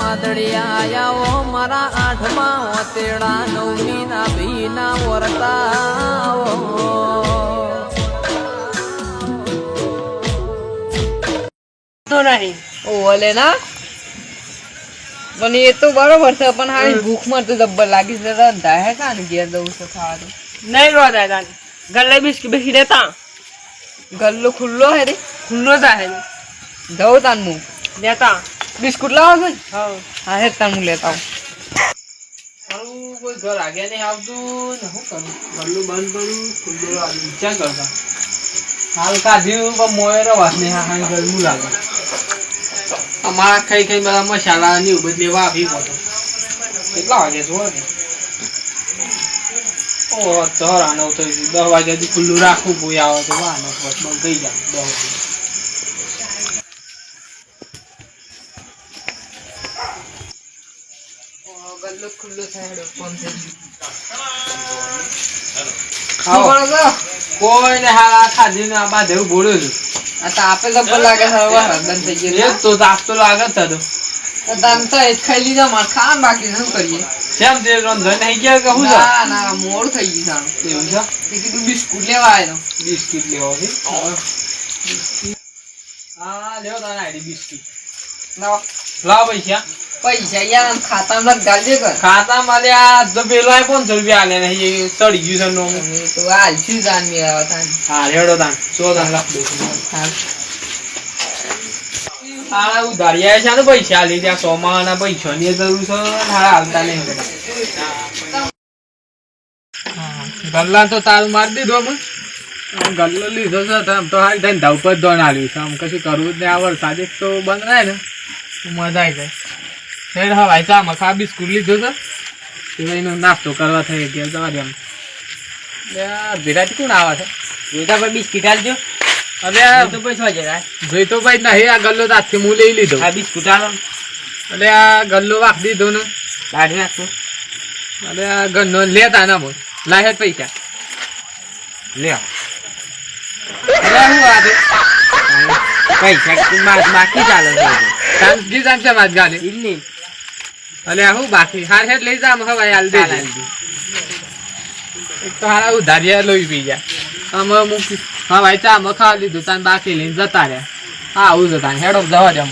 વાદળિયા આયા મારા આઠમા ઓતેડા નવમી ના ભીના વરતા તો નહીં ઓલે ના પણ એ તો બરોબર છે પણ હારી ભૂખ માં તો જબ્બર લાગી છે રંધા હે કાને ઘેર દઉં છે ખાવાનું નહીં રોતા તાન ગલ્લે બિસ્કિટ બિસ્કિટ લેતા ગલ્લો ખુલ્લો હે રે ખુલ્લો થાય જવું તાન હું લેતા બિસ્કુટ લાવો છો હા હા હે તાન હું લેતા આવું કોઈ ઘર આગે નહીં આવતું ને શું કરું ગલ્લું બંધ કરું ખુલ્લું આવી વિચાર કરતા હાલ કાઢ્યું પણ મોયરો વાત નહીં હા હા ગરમું લાગે અમારા ખાઈ ખાઈ બધા મસાલા ની ઉભી લેવા આવી પડતો કેટલા વાગે જુઓ ને ઓ તો રાનો તો 10 વાગ્યાથી ખુલ્લું રાખવું કોઈ આવે તો વાનો બસ બંધ થઈ જાય 10 વાગે ગલ્લો ખુલ્લો થાય ફોન થઈ ગયો કોઈ ને હાલા ખાધી ને આ બાધેવું બોલ્યો છું આ તો આપે જબ્બર લાગે છે હવે રંદન થઈ ગયું એ તો તાપ તો લાગે છે તો દાન તો એ ખાઈ લીધા માર ખાન બાકી શું કરીએ કેમ તે રંધન થઈ ગયા કે હું ના ના મોડ થઈ ગયું સારું એવું છે કે કીધું બિસ્કુટ લેવા આવ્યો બિસ્કિટ લેવા છે હા લેવો તારા આઈડી બિસ્કિટ લાવ પૈસા પૈસા યાર ખાતામાં ગાલજે કર ખાતામાં લે આ તો પેલો 500 રૂપિયા આલે નહીં ચડી ગયું છે નો તો હાલ શું જાન મે આવતા હા રેડો તાન 14 લાખ દો હાલા ઉધારિયા છે ને પૈસા આલી ત્યાં સોમાના પૈસા ની જરૂર છે હાલા હાલતા નહીં ગલ્લા તો તારું માર દીધો અમે ગલ્લો લીધો છે આમ તો હાલ ધંધા ઉપર દોન આલ્યું છે આમ કશું કરવું જ નહીં આ વરસાદ એક તો બંધ રહે ને મજા આવી જાય શેર હવાય ચા મખા બિસ્કુટ લીધો છે એનો નાસ્તો કરવા થઈ ગયો તમારે એમ ધીરાજ કોણ આવે છે જોઈતા ભાઈ બિસ્કિટ આલજો હવે તો પૈસા જરા જોઈ તો ભાઈ નહીં આ ગલ્લો તો આજથી હું લઈ લીધો આ બિસ્કુટ આલો એટલે આ ગલ્લો વાખ દીધો ને કાઢી નાખો એટલે આ ગલ્લો લેતા ના બોલ લાહે પૈસા લે શું વાત પૈસા બાકી ચાલે છે શાંતિ શાંતિ વાત ગાલે ઇલ્લી અલે હું બાકી હાર હેડ લઈ જા હવે હાલ દે એક તો હારા ઉધારિયા લોઈ પી ગયા આમ મૂકી હા ભાઈ ચા મખા લીધું તાન બાકી લઈને જતા રહ્યા હા આવું જતા હેડ ઓફ જવા દે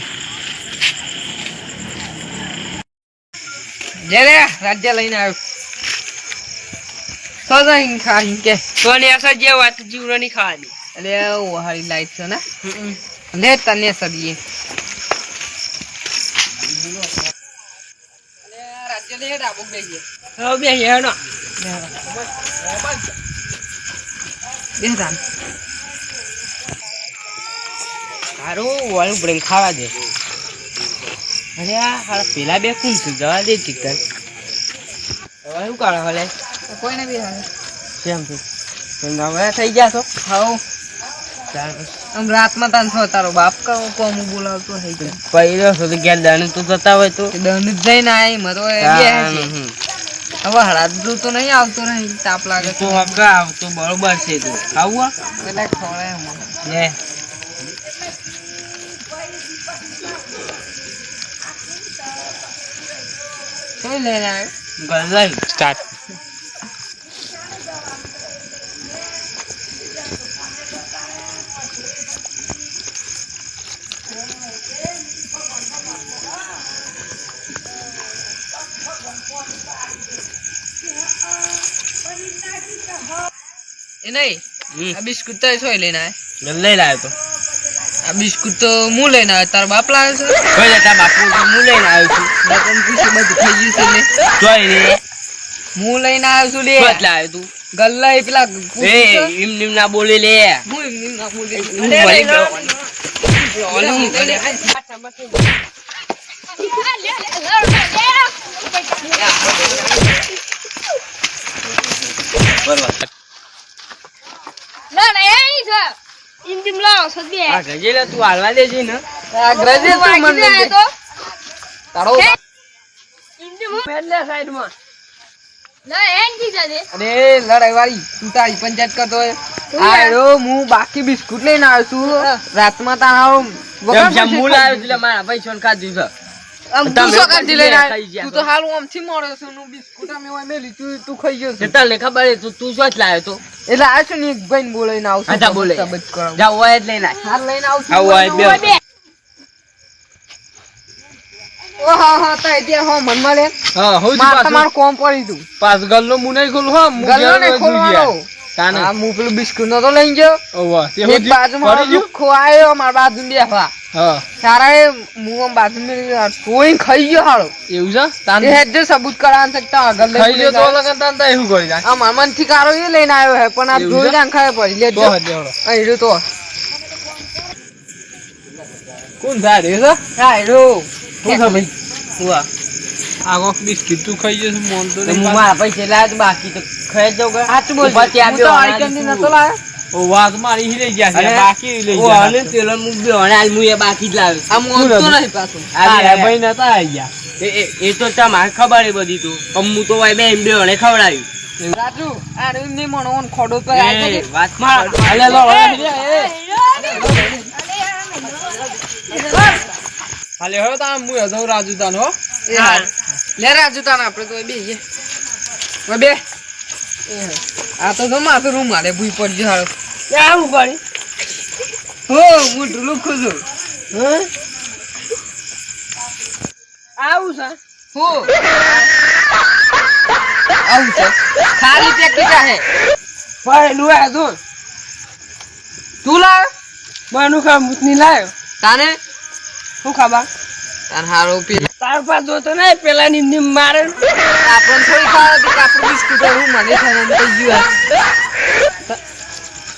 જે રે રાજ્ય લઈને આવ્યો સજાઈ ખાઈ કે કોને અસર જે વાત જીવરો ની ખાવાની અલે ઓ હારી લાઈટ છે ને લે તને સદીએ રાજ્ય લે ડાબો બેહીએ હવે બે હેનો બેહરાન સારું વાળું બ્રેક ખાવા દે અરે આ હારા પેલા બે કોણ છે જવા દે ચિકન હવે શું કરે હલે કોઈને બી હાલે કેમ તું હવે થઈ ગયા છો હાઉ આમ રાતમાં તાન છો તારો બાપ કહું કોમ બોલાવતો થઈ જાય પહેલો છો તો ગયા દાને તો જતા હોય તો દન જ જઈને આઈ મરો બે હવે હળાદું તો નહીં આવતો નહીં તાપ લાગે તો હકા તો બરોબર છે તું ખાવું એટલે ખોળે લે કઈ લઈને આવ્યો ગલ્લા સ્ટાર્ટ એ નહીં આ બિસ્કુટ તો સોય લઈને આવ્યો લઈ લાવ્યો તો આ બિસ્કુટ તો હું લઈને આવ્યો તારો બાપ લાવ્યો છે કોઈ જતા બાપુ હું લઈને આવ્યો છું તને પૂછ્યું બધું થઈ ગયું છે લે જોઈ લે હું લઈને આવ્યો છું લે કેટલા આવ્યો તું ગલ્લા એ પેલા એ એમ ના બોલે લે હું એમ ના બોલી હું ભલે ગયો ના ના એ છે ઇન્દિમ લાવ સદે આ ગજેલા તું હાલવા દેજે ને આ ગ્રેજે તું મન લઈ તો તારો ઇન્દિમ પહેલા સાઈડ માં ના એન કી જાદે અરે લડાઈ વાળી તું તારી પંચાયત કરતો હોય આયો હું બાકી બિસ્કુટ લઈને આવ્યો છું રાતમાં તારો જેમ જેમ મૂળ આવ્યો એટલે મારા પૈસા ખાધું છે આમ તમે તું સોકારથી લઈને ખાઈ આવ્યો? ગયા તું તો હાલ આમથી મળ્યો છે નું બિસ્કુટ અમે ઓય મેલી તું ખાઈ ગયો છે. તને ખબર છે તું શું જ લાવ્યો તો એટલે આ શું ને એક ભાઈને બોલાવીને આવશું. અચ્છા, બોલે. તબત કરાવું. જા હોય જ લઈને આય. હાલ લઈને આવશું. આવું હોય બે. બે ઓ હા હા તા ત્યાં હો મનમાં લે હા હું માર તમાર કોમ પડી તું પાસ ગલ્લો મુનાઈ ખોલ હો ગલ્લો ને ખોલવાનો. તાને આ હું પેલું બિસ્કુટ નો તો લઈ ગયો. ઓવા તે એક બાજુમાં લુખ્ખો આયો મારા બાજુ બેઠા. હા તારા એ મું બાજુ મેં કોઈ ખાઈ ગયો હાળો. એવું છે એ તાન હેડ સબૂત કરાવવાનું છે કે તા આગળ ખાઈ લઈ લ્યો તો લગન તાન તા એવું કરી જાય આ મામન થી કારો એ લઈને આવ્યો હે પણ આ એવું જોઈ છે? જાન ખાય પડી લેજો તો હદ દેવડો આયરો તો કોણ થાય રે છે આયરો કોણ છે ભાઈ હુઆ. આગો બિસ્કિટ તું ખાઈ જશે મોન તો તો નહીં હું મારા પૈસા લાવ્યો તો બાકી તો ખાઈ જ જાઉં કે. સાચું બોલ ઉભા ત્યાં હું બે તો હોણા આઈટમ ની લીધું. નતો લાયો ઓ વાત મારી હી લઈ ગયા છે અને બાકી લઈ ઓ ગયા અને પેલો મું બે હોણા હાલ મું એ બાકી જ લાવ્યો. આ મોન તો નહીં પાછું આ ભાઈ નતા આઈ ગયા એ તો તમારે ખબર એ બધી તું પણ હું તો ભાઈ બે એમ બે હોણે ખવડાવ્યું. રાજુ આ ની મણોન ખોડો પર એ આવી વાત માર. અલે લો હાલે હવે તા મુ હતો રાજુ તાન હો એ હાલ લે રાજુ તાન આપણે તો બેહીએ ઓય બે આ તો માથું રૂમ મારે ભૂઈ પડજો હાલો આવું કરી હો મોટું લુખું છું આવું છે હો આવું છે ખાલી પેકેટ હે પહેલું આ તો તું લાવ માનું કામ મુતની લાવ્યો. તાને શું ખબર તાન હારો પેલા તાર પાસે જોતો નહીં પેલા ની મારે આપણને થોડી ખાવા કે આપણું બિસ્કુટ હું મને ખાવાનું તો ગયું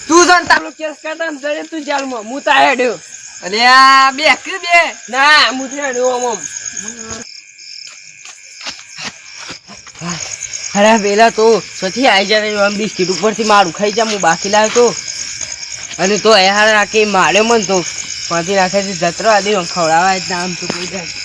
તું જન તારું કેસ કરતા ને જડે તું જાલમાં હું તા હેડ્યો. અરે આ બે કે બે ના હું તો હેડ્યો ઓમ. અરે પેલા તો સથી આવી જાય આમ બિસ્કિટ ઉપરથી મારું ખાઈ જા હું બાકી લાવ્યો તો અને તો એ હાર રાખી માર્યો મન તો પછી રાખે જતરો આદિ ખવડાવાય જ ના આમ તો કોઈ જાય